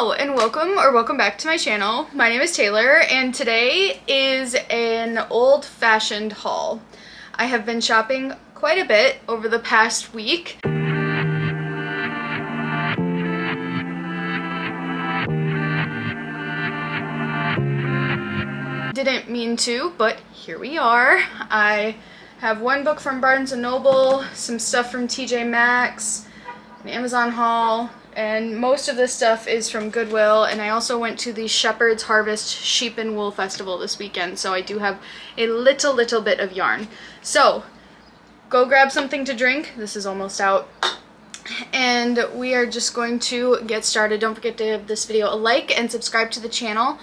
Hello and welcome back to my channel. My name is Taylor and today is an old-fashioned haul. I have been shopping quite a bit over the past week. Didn't mean to, but here we are. I have one book from Barnes & Noble, some stuff from TJMaxx, an Amazon haul, and most of this stuff is from Goodwill. And I also went to the Shepherd's Harvest Sheep and Wool Festival this weekend, so I do have a little bit of yarn. So go grab something to drink. This is almost out. And we are just going to get started. Don't forget to give this video a like and subscribe to the channel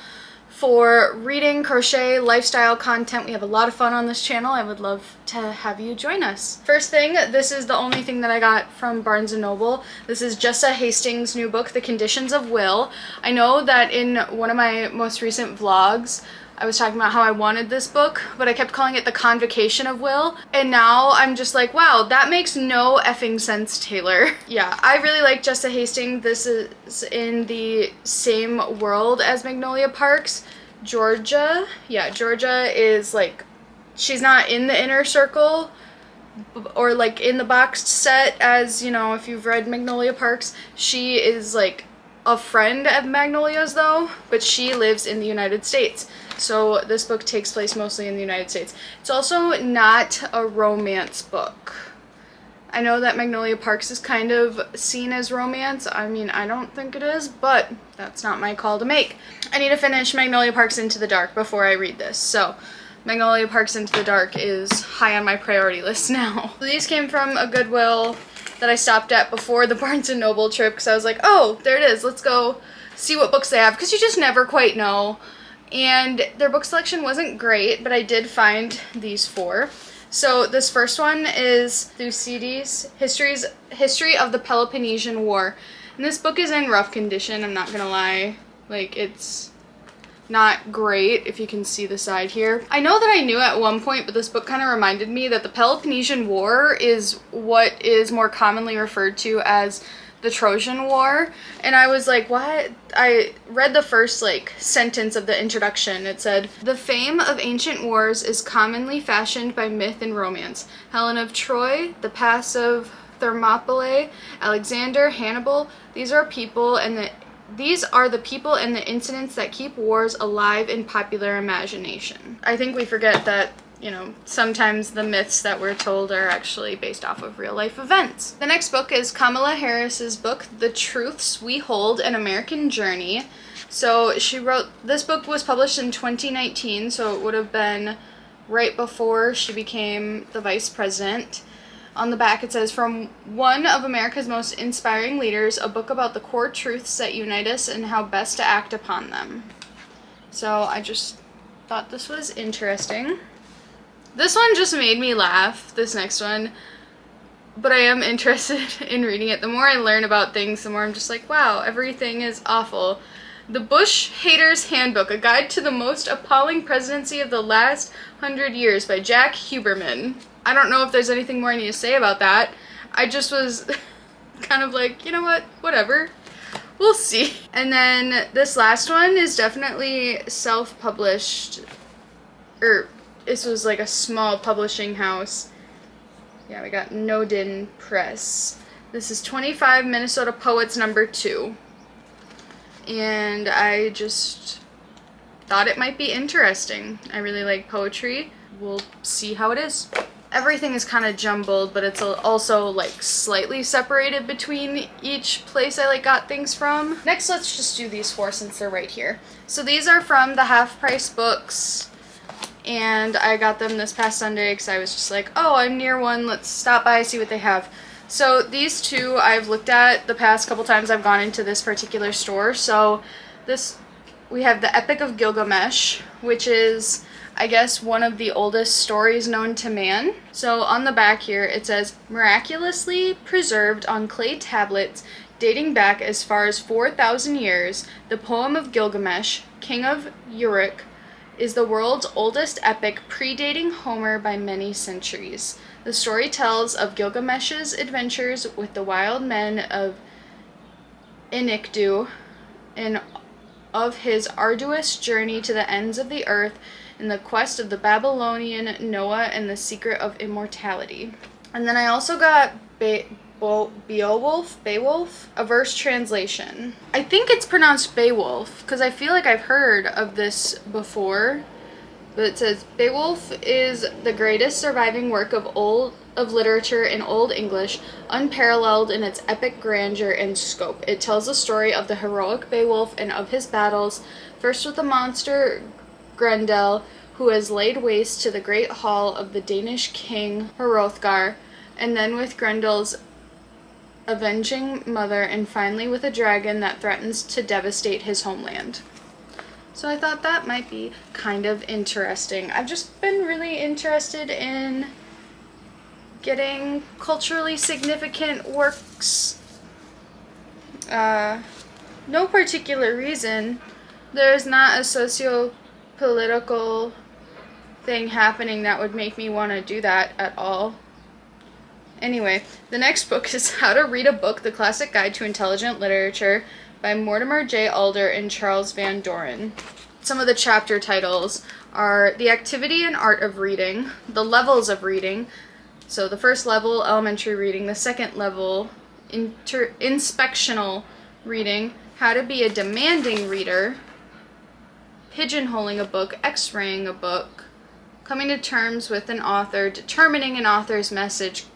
for reading, crochet, lifestyle content. We have a lot of fun on this channel. I would love to have you join us. First thing, this is the only thing that I got from Barnes & Noble. This is Jessa Hastings' new book, The Conditions of Will. I know that in one of my most recent vlogs, I was talking about how I wanted this book, but I kept calling it The Convocation of Will, and now I'm just like, wow, that makes no effing sense, Taylor. Yeah, I really like Jessa Hastings. This is in the same world as Magnolia Parks. Georgia, yeah, Georgia is like, she's not in the inner circle or like in the boxed set as, you know, if you've read Magnolia Parks. She is like a friend of Magnolia's though, but she lives in the United States. So this book takes place mostly in the United States. It's also not a romance book. I know that Magnolia Parks is kind of seen as romance. I mean, I don't think it is, but that's not my call to make. I need to finish Magnolia Parks Into the Dark before I read this. So Magnolia Parks Into the Dark is high on my priority list now. So these came from a Goodwill that I stopped at before the Barnes & Noble trip because I was like, oh, there it is. Let's go see what books they have, because you just never quite know. And their book selection wasn't great, but I did find these four. So this first one is Thucydides' History of the Peloponnesian War. And this book is in rough condition, I'm not gonna lie. Like, it's not great, if you can see the side here. I know that I knew at one point, but this book kind of reminded me that the Peloponnesian War is what is more commonly referred to as the Trojan War. And I was like, what? I read the first like sentence of the introduction. It said, the fame of ancient wars is commonly fashioned by myth and romance. Helen of Troy, the Pass of Thermopylae, Alexander, Hannibal, these are the people and the incidents that keep wars alive in popular imagination. I think we forget that, you know, sometimes the myths that we're told are actually based off of real life events. The next book is Kamala Harris's book, The Truths We Hold, An American Journey. So she wrote, this book was published in 2019, so it would have been right before she became the vice president. On the back it says, from one of America's most inspiring leaders, a book about the core truths that unite us and how best to act upon them. So I just thought this was interesting. This one just made me laugh, this next one, but I am interested in reading it. The more I learn about things, the more I'm just like, wow, everything is awful. The Bush Hater's Handbook, a guide to the most appalling presidency of the last 100 years by Jack Huberman. I don't know if there's anything more I need to say about that. I just was kind of like, you know what, whatever. We'll see. And then this last one is definitely self-published, or this was like a small publishing house. Yeah, we got Nodin Press. This is 25 Minnesota Poets #2. And I just thought it might be interesting. I really like poetry. We'll see how it is. Everything is kind of jumbled, but it's also like slightly separated between each place I like got things from. Next, let's just do these four since they're right here. So these are from the Half Price Books, and I got them this past Sunday because I was just like, oh, I'm near one, let's stop by, see what they have. So these two I've looked at the past couple times I've gone into this particular store. So we have the Epic of Gilgamesh, which is, I guess, one of the oldest stories known to man. So on the back here it says, miraculously preserved on clay tablets dating back as far as 4,000 years, the poem of Gilgamesh, king of Uruk, is the world's oldest epic, predating Homer by many centuries. The story tells of Gilgamesh's adventures with the wild men of Enkidu and of his arduous journey to the ends of the earth in the quest of the Babylonian Noah and the secret of immortality. And then I also got Beowulf, a verse translation. I think it's pronounced Beowulf, because I feel like I've heard of this before. But it says, Beowulf is the greatest surviving work of literature in Old English, unparalleled in its epic grandeur and scope. It tells the story of the heroic Beowulf and of his battles, first with the monster Grendel, who has laid waste to the great hall of the Danish king Hrothgar, and then with Grendel's avenging mother, and finally with a dragon that threatens to devastate his homeland. So I thought that might be kind of interesting. I've just been really interested in getting culturally significant works. No particular reason. There's not a socio-political thing happening that would make me want to do that at all. Anyway, the next book is How to Read a Book, The Classic Guide to Intelligent Literature by Mortimer J. Alder and Charles Van Doren. Some of the chapter titles are The Activity and Art of Reading, The Levels of Reading, so the first level, elementary reading, the second level, inspectional reading, How to Be a Demanding Reader, Pigeonholing a Book, X-raying a Book, Coming to Terms with an Author, Determining an Author's Message,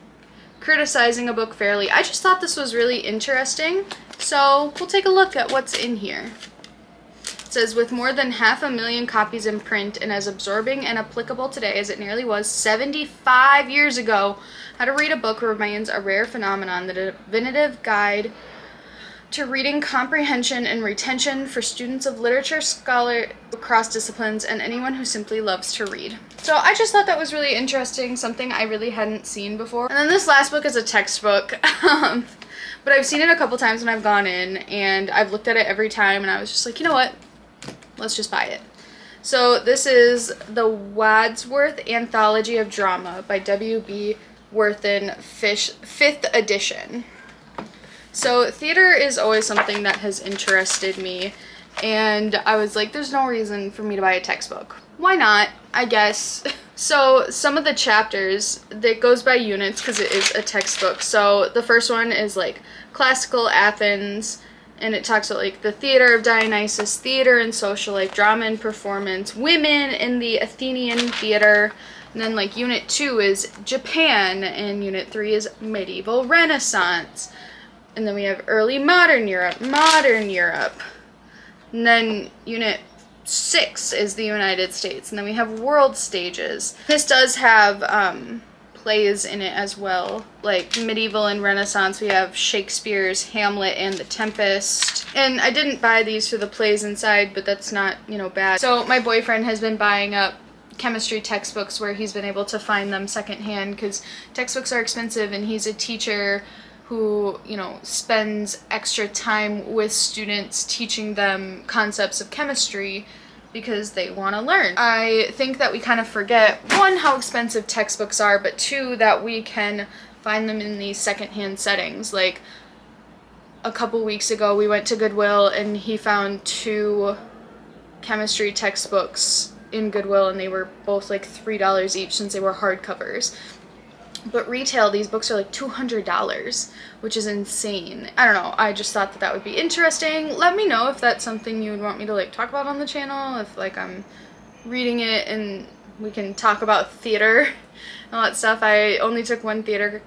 Criticizing a Book Fairly. I just thought this was really interesting, so we'll take a look at what's in here. It says, with more than 500,000 copies in print and as absorbing and applicable today as it nearly was 75 years ago, How to Read a Book remains a rare phenomenon, the definitive guide to reading comprehension and retention for students of literature, scholars across disciplines, and anyone who simply loves to read. So I just thought that was really interesting, something I really hadn't seen before. And then this last book is a textbook, but I've seen it a couple times when I've gone in, and I've looked at it every time, and I was just like, you know what? Let's just buy it. So this is the Wadsworth Anthology of Drama by W.B. Worthen, 5th edition. So theater is always something that has interested me, and I was like, there's no reason for me to buy a textbook. Why not, I guess. So some of the chapters, that goes by units because it is a textbook. So the first one is like classical Athens, and it talks about like the theater of Dionysus, theater and social life, drama and performance, women in the Athenian theater. And then like unit 2 is Japan, and unit 3 is medieval Renaissance. And then we have early modern Europe. And then unit 6 is the United States. And then we have world stages. This does have plays in it as well. Like medieval and Renaissance, we have Shakespeare's Hamlet and The Tempest. And I didn't buy these for the plays inside, but that's not, bad. So my boyfriend has been buying up chemistry textbooks where he's been able to find them secondhand, because textbooks are expensive, and he's a teacher who, spends extra time with students teaching them concepts of chemistry because they want to learn. I think that we kind of forget, one, how expensive textbooks are, but two, that we can find them in these secondhand settings. Like a couple weeks ago, we went to Goodwill and he found 2 chemistry textbooks in Goodwill, and they were both like $3 each since they were hardcovers. But retail, these books are like $200, which is insane. I don't know, I just thought that that would be interesting. Let me know if that's something you would want me to like talk about on the channel, if like I'm reading it and we can talk about theater and all that stuff. I only took 1 theater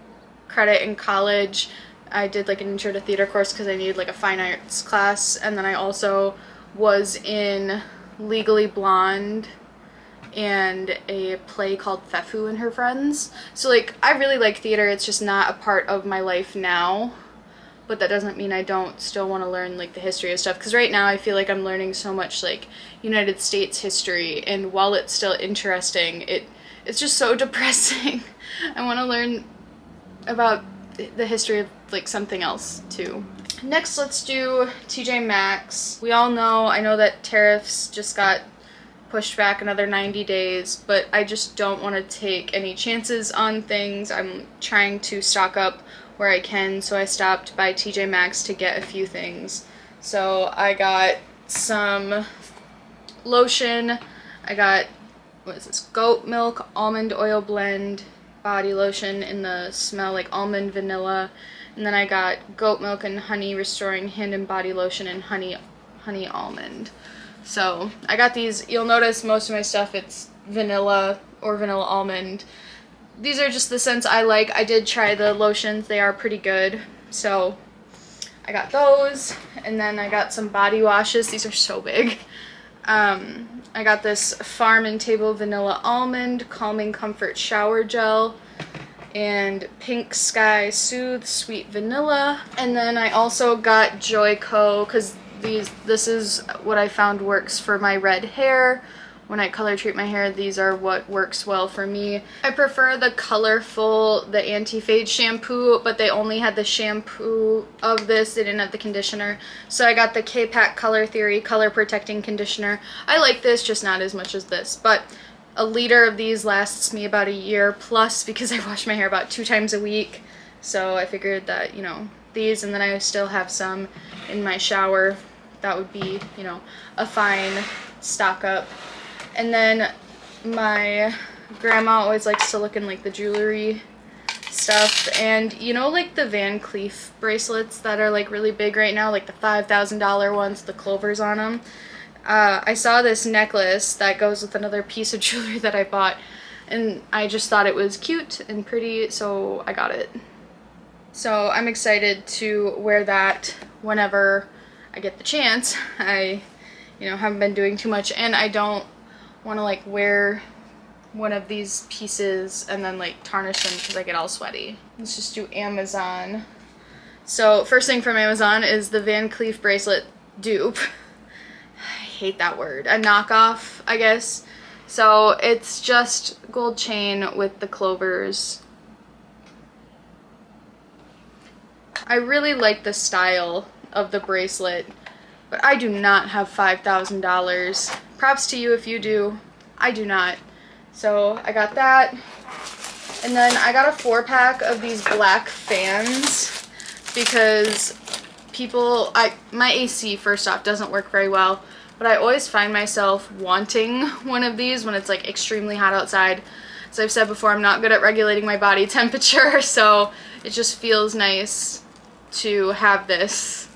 credit in college. I did like an intro to theater course because I needed like a fine arts class, and then I also was in Legally Blonde and a play called Fefu and Her Friends. So like, I really like theater, it's just not a part of my life now, but that doesn't mean I don't still want to learn like the history of stuff, because right now I feel like I'm learning so much like United States history, and while it's still interesting, it's just so depressing. I want to learn about the history of like something else too. Next, let's do TJMaxx. We all know, I know that tariffs just got pushed back another 90 days, but I just don't want to take any chances on things. I'm trying to stock up where I can, so I stopped by TJMaxx to get a few things. So I got some lotion. I got, what is this, goat milk almond oil blend body lotion in the smell like almond vanilla. And then I got goat milk and honey restoring hand and body lotion and honey almond. So I got these. You'll notice most of my stuff, it's vanilla or vanilla almond. These are just the scents I like. I did try the lotions. They are pretty good. So I got those. And then I got some body washes. These are so big. I got this Farm and Table Vanilla Almond Calming Comfort Shower Gel and Pink Sky Soothe Sweet Vanilla. And then I also got Joico because this is what I found works for my red hair. When I color treat my hair, these are what works well for me. I prefer the colorful, the anti-fade shampoo, but they only had the shampoo of this. They didn't have the conditioner. So I got the K-Pack Color Theory Color Protecting Conditioner. I like this, just not as much as this. But a liter of these lasts me about a year plus because I wash my hair about 2 times a week. So I figured that, you know, these, and then I still have some in my shower. That would be, you know, a fine stock up. And then my grandma always likes to look in like the jewelry stuff, and you know, like the Van Cleef bracelets that are like really big right now, like the $5,000 ones, the clovers on them. I saw this necklace that goes with another piece of jewelry that I bought, and I just thought it was cute and pretty, so I got it. So I'm excited to wear that whenever I get the chance. I, you know, haven't been doing too much, and I don't want to like wear one of these pieces and then like tarnish them because I get all sweaty. Let's just do Amazon. So first thing from Amazon is the Van Cleef bracelet dupe. I hate that word. A knockoff, I guess. So it's just gold chain with the clovers. I really like the style of the bracelet, but I do not have $5,000. Props to you if you do. I do not. So I got that. And then I got a 4-pack of these black fans because my AC, first off, doesn't work very well, but I always find myself wanting one of these when it's like extremely hot outside. As I've said before, I'm not good at regulating my body temperature, so it just feels nice to have this.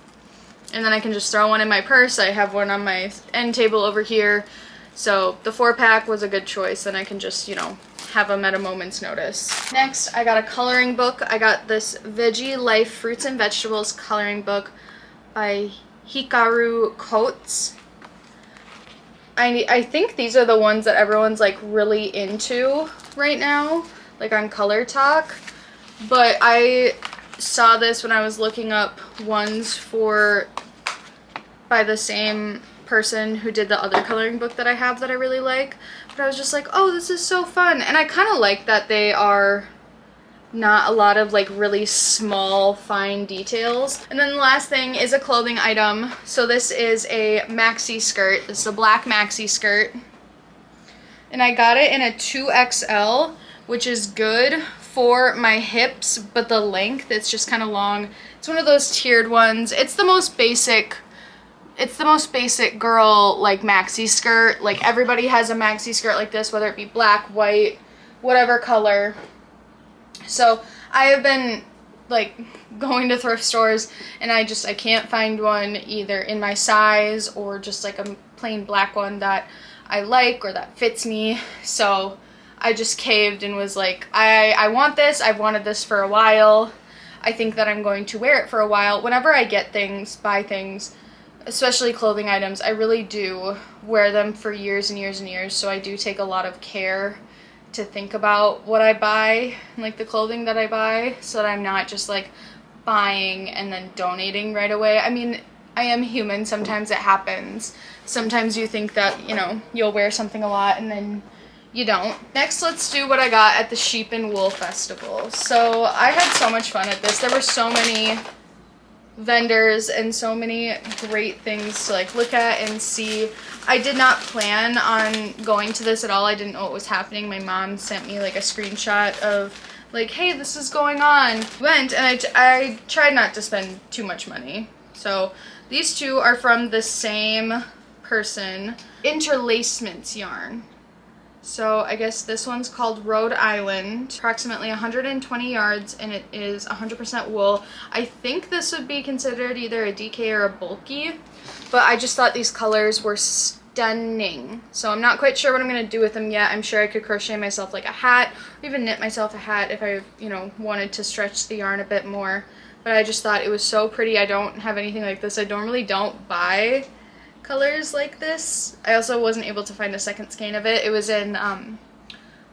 And then I can just throw one in my purse. I have one on my end table over here. So the 4-pack was a good choice, and I can just, you know, have them at a moment's notice. Next, I got a coloring book. I got this Veggie Life Fruits and Vegetables coloring book by Hikaru Coates. I think these are the ones that everyone's like really into right now, like on Color Talk. But I saw this when I was looking up ones by the same person who did the other coloring book that I have that I really like. But I was just like, oh, this is so fun. And I kind of like that they are not a lot of like really small, fine details. And then the last thing is a clothing item. So this is a maxi skirt. This is a black maxi skirt. And I got it in a 2XL, which is good for my hips, but the length, it's just kind of long. It's one of those tiered ones. It's the most basic girl like maxi skirt. Like everybody has a maxi skirt like this, whether it be black, white, whatever color. So I have been like going to thrift stores, and I can't find one either in my size or just like a plain black one that I like or that fits me. So I just caved and was like, I want this. I've wanted this for a while. I think that I'm going to wear it for a while. Whenever I get things, buy things, especially clothing items, I really do wear them for years and years and years. So I do take a lot of care to think about what I buy, like the clothing that I buy, so that I'm not just like buying and then donating right away. I mean, I am human. Sometimes it happens. Sometimes you think that, you know, you'll wear something a lot and then you don't. Next, let's do what I got at the Sheep and Wool Festival. So I had so much fun at this. There were so many vendors and so many great things to like look at and see. I did not plan on going to this at all. I didn't know what was happening. My mom sent me like a screenshot of like, hey, this is going on. Went, and I tried not to spend too much money. So These two are from the same person. Interlacements yarn. So I guess this one's called Rhode Island, approximately 120 yards, and it is 100% wool. I think this would be considered either a DK or a bulky, but I just thought these colors were stunning. So I'm not quite sure what I'm going to do with them yet. I'm sure I could crochet myself like a hat, or even knit myself a hat if I, you know, wanted to stretch the yarn a bit more. But I just thought it was so pretty. I don't have anything like this. I normally don't buy colors like this. I also wasn't able to find a second skein of it. It was in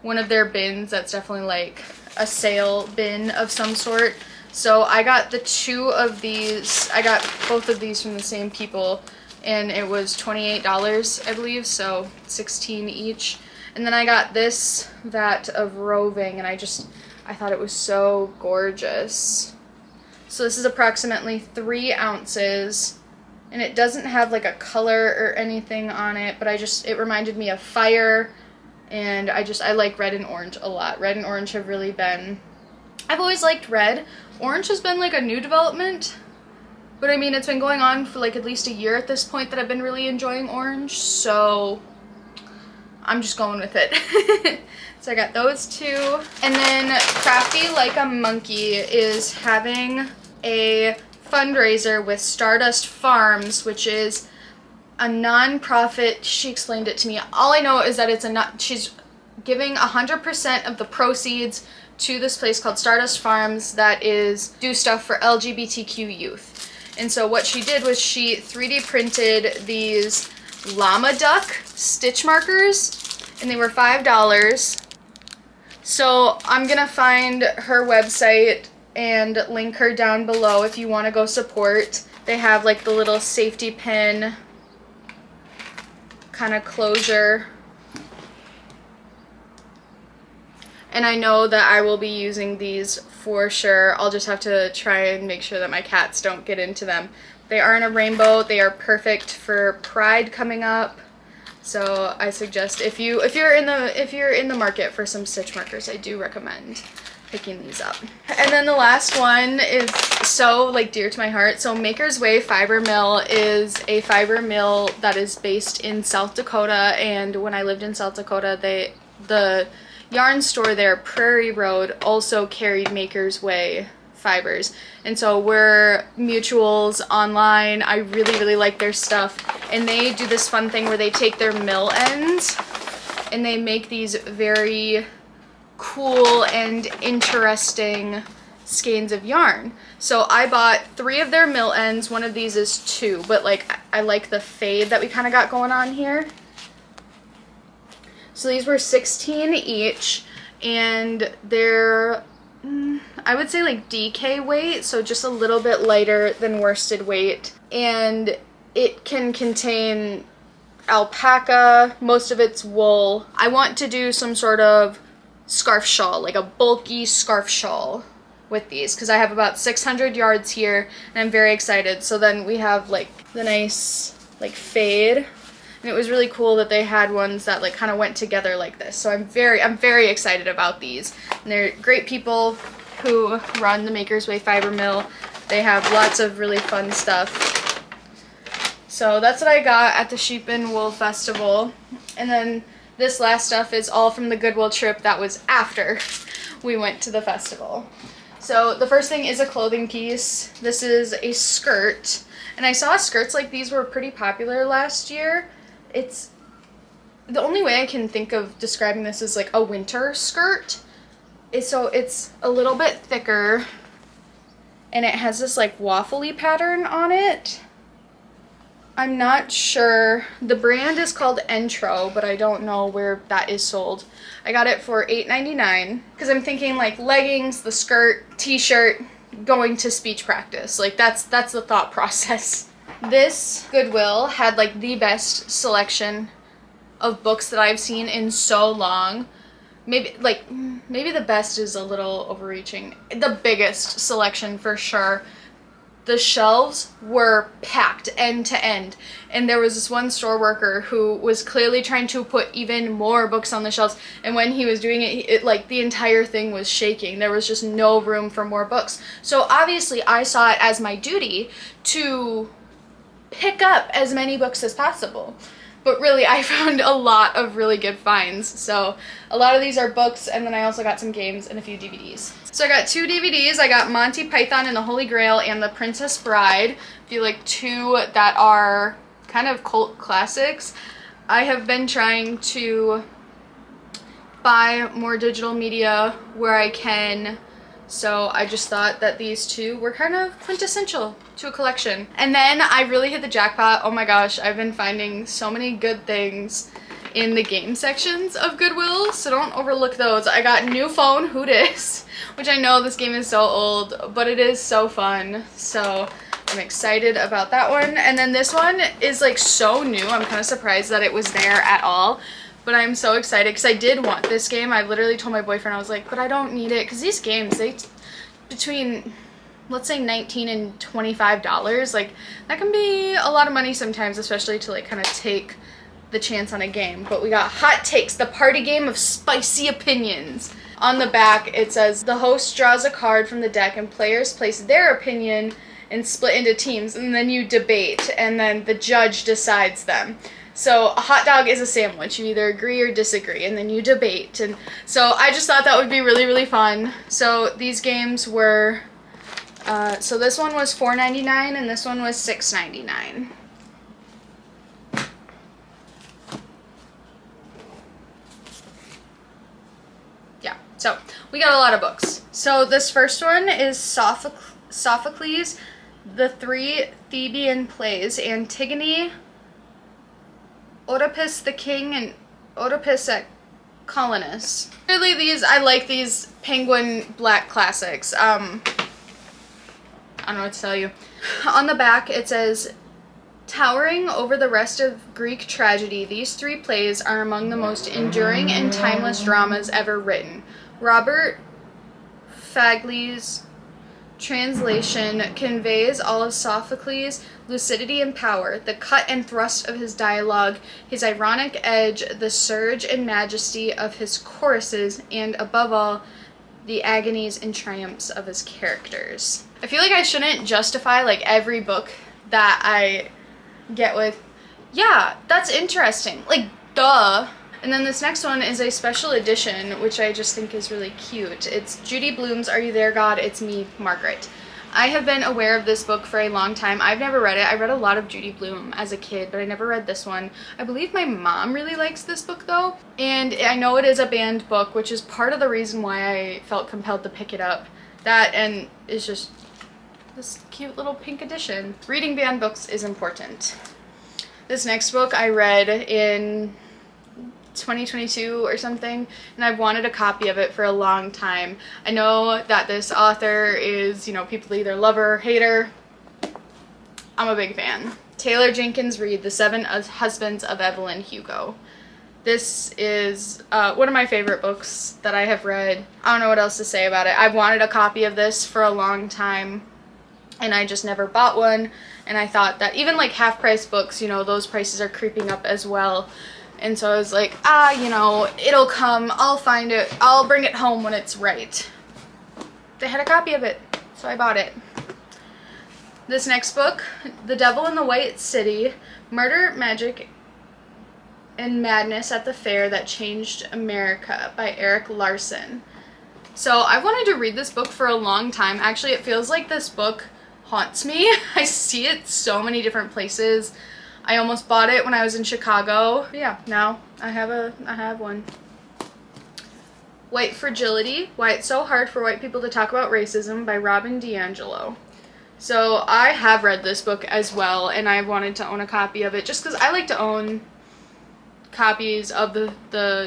one of their bins that's definitely like a sale bin of some sort. So I got the two of these. I got both of these from the same people, and it was $28, I believe, so 16 each. And then I got this vat of roving, and I thought it was so gorgeous. So this is approximately 3 ounces. And it doesn't have like a color or anything on it, but it reminded me of fire, and I like red and orange a lot. Red and orange have really been, I've always liked red. Orange has been like a new development, but I mean, it's been going on for like at least a year at this point that I've been really enjoying orange, so I'm just going with it. So I got those two. And then Crafty Like a Monkey is having a fundraiser with Stardust Farms, which is a non-profit. She explained it to me. All I know is that she's giving 100% of the proceeds to this place called Stardust Farms that do stuff for LGBTQ youth. And so what she did was she 3D printed these llama duck stitch markers, and they were $5. So I'm gonna find her website and link her down below if you want to go support. They have like the little safety pin kind of closure. And I know that I will be using these for sure. I'll just have to try and make sure that my cats don't get into them. They are in a rainbow. They are perfect for Pride coming up. So I suggest if you're in the market for some stitch markers, I do recommend picking these up. And then the last one is so like dear to my heart. So Maker's Way Fiber Mill is a fiber mill that is based in South Dakota, and when I lived in South Dakota, the yarn store there, Prairie Road, also carried Maker's Way fibers, and so we're mutuals online. I really like their stuff, and they do this fun thing where they take their mill ends and they make these very cool and interesting skeins of yarn. So I bought 3 of their mill ends. One of these is 2, but like I like the fade that we kind of got going on here. So these were 16 each, and they're I would say like DK weight, so just a little bit lighter than worsted weight, and it can contain alpaca. Most of it's wool. I want to do some sort of scarf shawl, like a bulky scarf shawl with these, because I have about 600 yards here, and I'm very excited. So then we have like the nice like fade, and it was really cool that they had ones that like kind of went together like this. So I'm very excited about these, and they're great people who run the Maker's Way Fiber Mill. They have lots of really fun stuff. So that's what I got at the Sheep and Wool Festival. And then this last stuff is all from the Goodwill trip that was after we went to the festival. So the first thing is a clothing piece. This is a skirt, and I saw skirts like these were pretty popular last year. It's the only way I can think of describing this is like a winter skirt. So it's a little bit thicker, and it has this like waffly pattern on it. I'm not sure. The brand is called Entro, but I don't know where that is sold. I got it for $8.99 because I'm thinking like leggings, the skirt, t-shirt, going to speech practice. Like that's the thought process. This Goodwill had like the best selection of books that I've seen in so long. Maybe the best is a little overreaching. The biggest selection for sure. The shelves were packed end to end, and there was this one store worker who was clearly trying to put even more books on the shelves, and when he was doing it, like the entire thing was shaking. There was just no room for more books. So obviously I saw it as my duty to pick up as many books as possible. But really, I found a lot of really good finds. So a lot of these are books, and then I also got some games and a few DVDs. So I got 2 DVDs. I got Monty Python and the Holy Grail and The Princess Bride. I feel like 2 that are kind of cult classics. I have been trying to buy more digital media where I can, so I just thought that these 2 were kind of quintessential to a collection. And then I really hit the jackpot. Oh my gosh, I've been finding so many good things in the game sections of Goodwill, so don't overlook those. I got New Phone, Who Dis, which I know this game is so old, but it is so fun, so I'm excited about that one. And then this one is like so new, I'm kind of surprised that it was there at all, but I'm so excited because I did want this game. I literally told my boyfriend, I was like, but I don't need it, because these games, they between, let's say $19 and $25, like that can be a lot of money sometimes, especially to like kind of take the chance on a game. But we got Hot Takes, the party game of spicy opinions. On the back it says the host draws a card from the deck and players place their opinion and split into teams, and then you debate, and then the judge decides them. So a hot dog is a sandwich. You either agree or disagree, and then you debate. And so I just thought that would be really, really fun. So these games were, so this one was $4.99 and this one was $6.99. Yeah, so we got a lot of books. So this first one is Sophocles, The Three Theban Plays, Antigone, Oedipus the King, and Oedipus at Colonus. Really, these, I like these penguin black classics. I don't know what to tell you. On the back it says, towering over the rest of Greek tragedy, these 3 plays are among the most enduring and timeless dramas ever written. Robert Fagley's translation conveys all of Sophocles' lucidity and power, the cut and thrust of his dialogue, his ironic edge, the surge and majesty of his choruses, and above all, the agonies and triumphs of his characters. I feel like I shouldn't justify like every book that I get with, yeah, that's interesting, like duh. And then this next one is a special edition, which I just think is really cute. It's Judy Blume's Are You There, God? It's Me, Margaret. I have been aware of this book for a long time. I've never read it. I read a lot of Judy Blume as a kid, but I never read this one. I believe my mom really likes this book though, and I know it is a banned book, which is part of the reason why I felt compelled to pick it up. That and it's just this cute little pink edition. Reading banned books is important. This next book I read in 2022 or something, and I've wanted a copy of it for a long time. I know that this author is, you know, people either love her or hate her. I'm a big fan. Taylor Jenkins Reid, The 7 Husbands of Evelyn Hugo. This is one of my favorite books that I have read. I don't know what else to say about it. I've wanted a copy of this for a long time, and I just never bought one, and I thought that even like half-price books, you know, those prices are creeping up as well. And so I was like, you know, it'll come, I'll find it, I'll bring it home when it's right. They had a copy of it, so I bought it. This next book, The Devil in the White City, Murder, Magic, and Madness at the Fair That Changed America by Eric Larson. So I wanted to read this book for a long time. Actually, it feels like this book haunts me. I see it so many different places. I almost bought it when I was in Chicago. Yeah, now I have one. White Fragility, Why It's So Hard for White People to Talk About Racism by Robin DiAngelo. So I have read this book as well, and I wanted to own a copy of it just because I like to own copies of the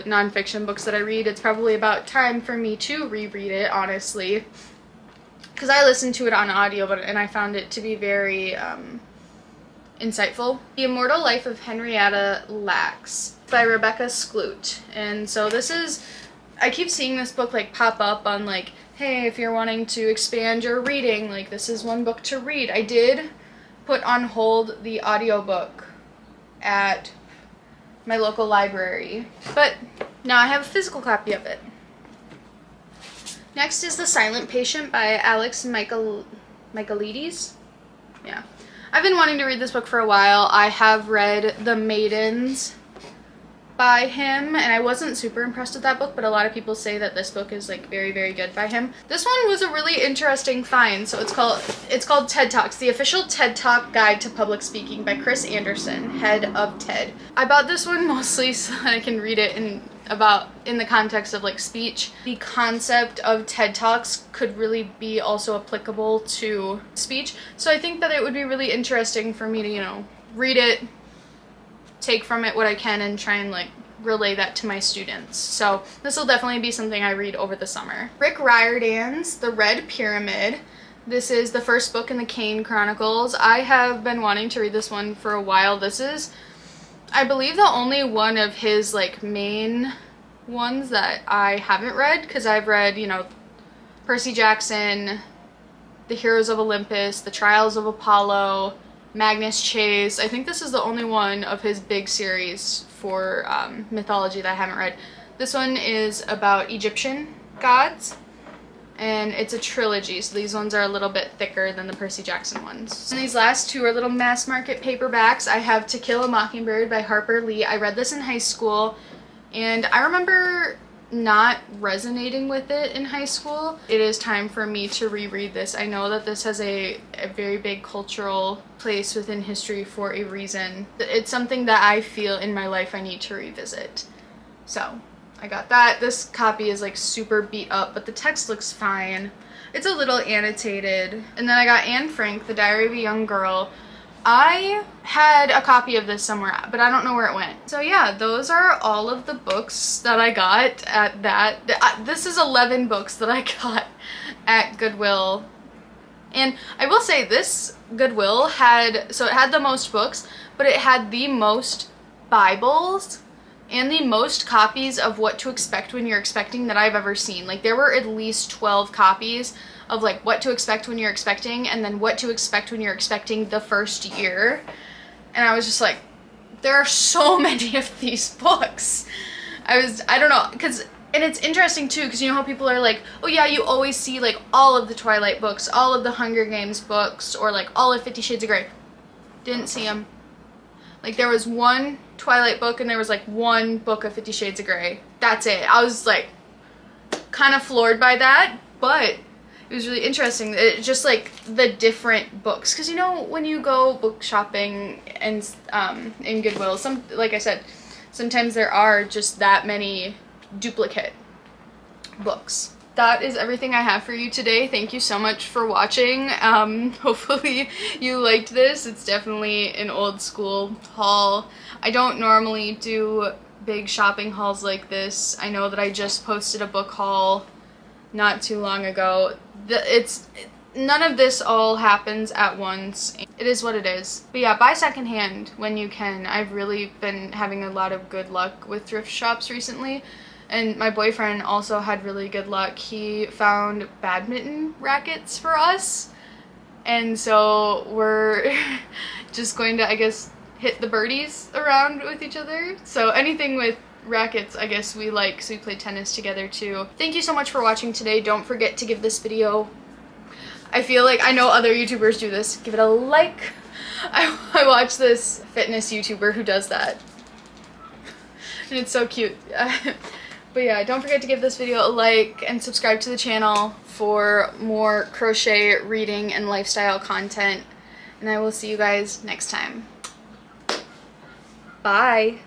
nonfiction books that I read. It's probably about time for me to reread it, honestly, because I listened to it on audio, and I found it to be very insightful. The Immortal Life of Henrietta Lacks by Rebecca Skloot. And so this is, I keep seeing this book like pop up on like, hey, if you're wanting to expand your reading, like this is one book to read. I did put on hold the audiobook at my local library, but now I have a physical copy of it. Next is The Silent Patient by Alex Michaelides. Yeah. I've been wanting to read this book for a while. I have read The Maidens by him, and I wasn't super impressed with that book, but a lot of people say that this book is like very, very good by him. This one was a really interesting find. So it's called TED Talks, the official TED Talk Guide to Public Speaking by Chris Anderson, head of TED. I bought this one mostly so that I can read it in the context of like speech. The concept of TED Talks could really be also applicable to speech. So I think that it would be really interesting for me to, you know, read it, take from it what I can, and try and like relay that to my students. So this will definitely be something I read over the summer. Rick Riordan's The Red Pyramid. This is the first book in the Kane Chronicles. I have been wanting to read this one for a while. This is, I believe, the only one of his like main ones that I haven't read, because I've read, you know, Percy Jackson, The Heroes of Olympus, The Trials of Apollo, Magnus Chase. I think this is the only one of his big series for mythology that I haven't read. This one is about Egyptian gods, and it's a trilogy, so these ones are a little bit thicker than the Percy Jackson ones. And these last two are little mass market paperbacks. I have To Kill a Mockingbird by Harper Lee. I read this in high school, and I remember not resonating with it in high school. It is time for me to reread this. I know that this has a very big cultural place within history for a reason. It's something that I feel in my life I need to revisit. So I got that. This copy is like super beat up, but the text looks fine. It's a little annotated. And then I got Anne Frank, The Diary of a Young Girl. I had a copy of this somewhere, but I don't know where it went. So yeah, those are all of the books that I got at that. This is 11 books that I got at Goodwill. And I will say this Goodwill had, so it had the most books, but it had the most Bibles and the most copies of What to Expect When You're Expecting that I've ever seen. Like there were at least 12 copies of like What to Expect When You're Expecting, and then What to Expect When You're Expecting the First Year. And I was just like, there are so many of these books. I don't know, and it's interesting too, because you know how people are like, oh yeah, you always see like all of the Twilight books, all of the Hunger Games books, or like all of 50 Shades of Grey. Didn't see them. Like there was one Twilight book and there was like one book of 50 Shades of Grey. That's it. I was like kind of floored by that, but it was really interesting. It just like the different books, because you know when you go book shopping and in Goodwill, like I said, sometimes there are just that many duplicate books. That is everything I have for you today. Thank you so much for watching. Hopefully you liked this. It's definitely an old school haul. I don't normally do big shopping hauls like this. I know that I just posted a book haul not too long ago. None of this all happens at once. It is what it is. But yeah, buy secondhand when you can. I've really been having a lot of good luck with thrift shops recently. And my boyfriend also had really good luck. He found badminton rackets for us. And so we're just going to, I guess, hit the birdies around with each other. So anything with rackets, I guess we like, so we play tennis together too. Thank you so much for watching today. Don't forget to give this video, I feel like I know other YouTubers do this, give it a like. I watch this fitness YouTuber who does that. And it's so cute. But yeah, don't forget to give this video a like and subscribe to the channel for more crochet, reading, and lifestyle content. And I will see you guys next time. Bye!